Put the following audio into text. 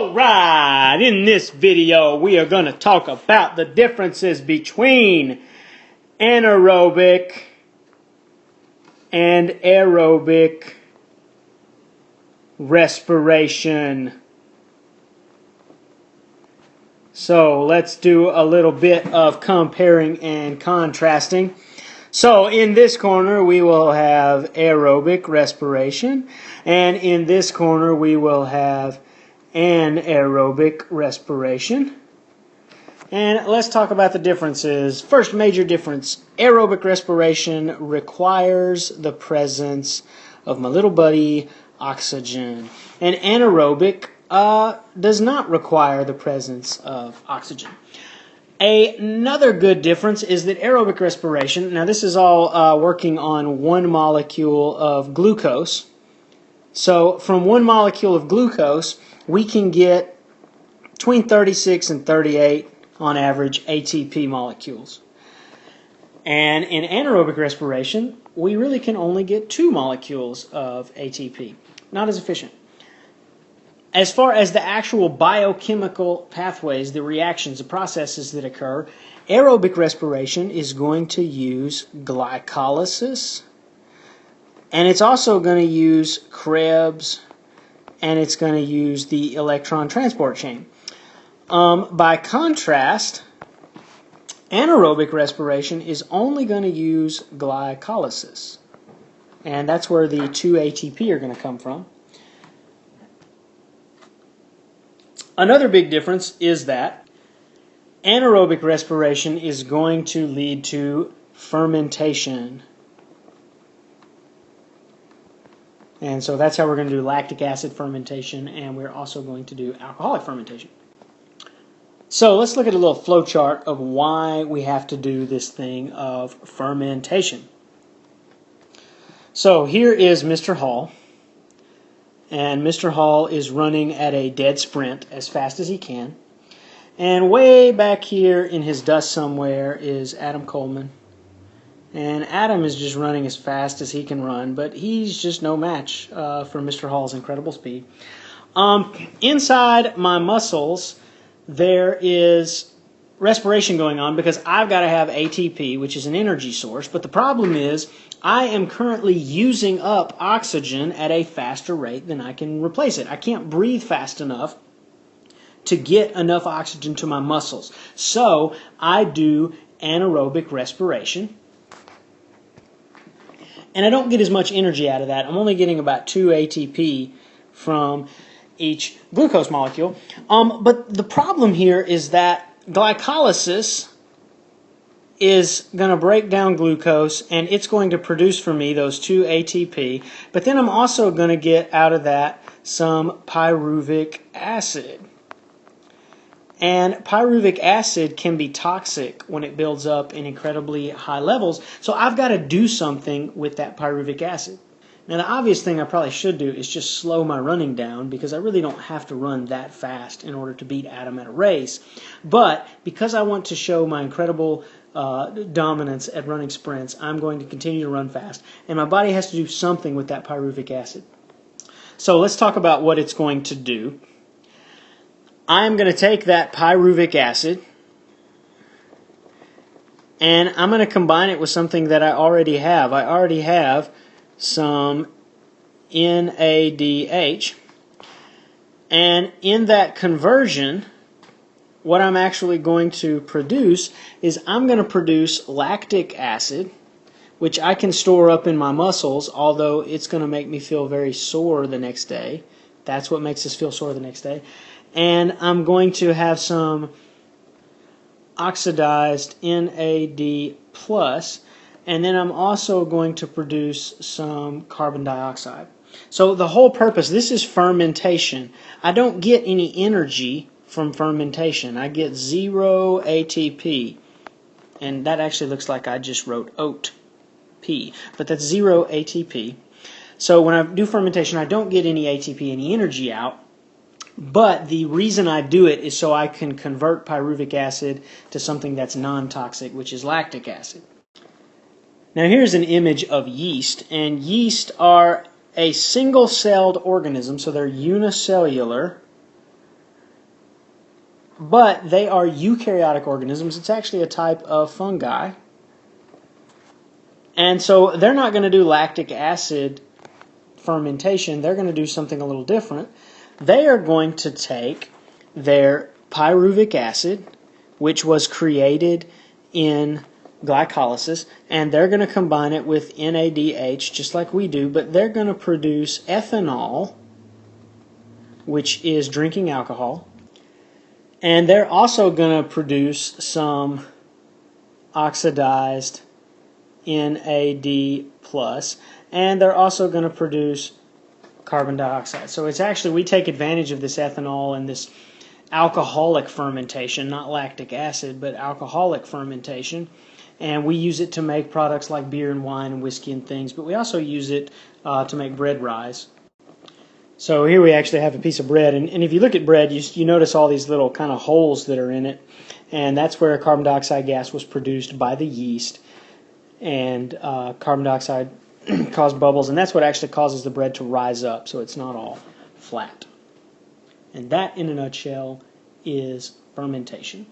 Alright, in this video we are going to talk about the differences between anaerobic and aerobic respiration. So let's do a little bit of comparing and contrasting. So in this corner we will have aerobic respiration, and in this corner we will have anaerobic respiration. And let's talk about the differences. First major difference, aerobic respiration requires the presence of my little buddy oxygen, and anaerobic does not require the presence of oxygen. Another good difference is that aerobic respiration, now this is all working on one molecule of glucose. So from one molecule of glucose, we can get between 36 and 38 on average ATP molecules. And in anaerobic respiration, we really can only get 2 molecules of ATP. Not as efficient. As far as the actual biochemical pathways, the reactions, the processes that occur, aerobic respiration is going to use glycolysis, and it's also going to use Krebs, and it's going to use the electron transport chain. By contrast, anaerobic respiration is only going to use glycolysis, and that's where the 2 ATP are going to come from. Another big difference is that anaerobic respiration is going to lead to fermentation. And so that's how we're going to do lactic acid fermentation, and we're also going to do alcoholic fermentation. So let's look at a little flow chart of why we have to do this thing of fermentation. So here is Mr. Hall. And Mr. Hall is running at a dead sprint as fast as he can. And way back here in his dust somewhere is Adam Coleman. And Adam is just running as fast as he can run, but he's just no match for Mr. Hall's incredible speed. Inside my muscles, there is respiration going on because I've got to have ATP, which is an energy source. But the problem is I am currently using up oxygen at a faster rate than I can replace it. I can't breathe fast enough to get enough oxygen to my muscles. So I do anaerobic respiration. And I don't get as much energy out of that. I'm only getting about 2 ATP from each glucose molecule. But the problem here is that glycolysis is going to break down glucose, and it's going to produce for me those 2 ATP. But then I'm also going to get out of that some pyruvic acid. And pyruvic acid can be toxic when it builds up in incredibly high levels. So I've got to do something with that pyruvic acid. Now the obvious thing I probably should do is just slow my running down, because I really don't have to run that fast in order to beat Adam at a race. But because I want to show my incredible dominance at running sprints, I'm going to continue to run fast. And my body has to do something with that pyruvic acid. So let's talk about what it's going to do. I'm going to take that pyruvic acid and I'm going to combine it with something that I already have. I already have some NADH, and in that conversion, what I'm actually going to produce is I'm going to produce lactic acid, which I can store up in my muscles, although it's going to make me feel very sore the next day. That's what makes us feel sore the next day. And I'm going to have some oxidized NAD+, and then I'm also going to produce some carbon dioxide. So the whole purpose, this is fermentation. I don't get any energy from fermentation. I get 0 ATP. And that actually looks like I just wrote oat P, but that's 0 ATP. So when I do fermentation, I don't get any ATP, any energy out. But the reason I do it is so I can convert pyruvic acid to something that's non-toxic, which is lactic acid. Now here's an image of yeast, and yeast are a single-celled organism, so they're unicellular, but they are eukaryotic organisms. It's actually a type of fungi. And so they're not going to do lactic acid fermentation. They're going to do something a little different. They are going to take their pyruvic acid, which was created in glycolysis, and they're going to combine it with NADH just like we do, but they're going to produce ethanol, which is drinking alcohol, and they're also going to produce some oxidized NAD+, and they're also going to produce carbon dioxide. So it's actually, we take advantage of this ethanol and this alcoholic fermentation, not lactic acid, but alcoholic fermentation, and we use it to make products like beer and wine and whiskey and things, but we also use it to make bread rise. So here we actually have a piece of bread, and if you look at bread, you notice all these little kind of holes that are in it, and that's where carbon dioxide gas was produced by the yeast, and carbon dioxide caused bubbles, and that's what actually causes the bread to rise up, so it's not all flat. And that, in a nutshell, is fermentation.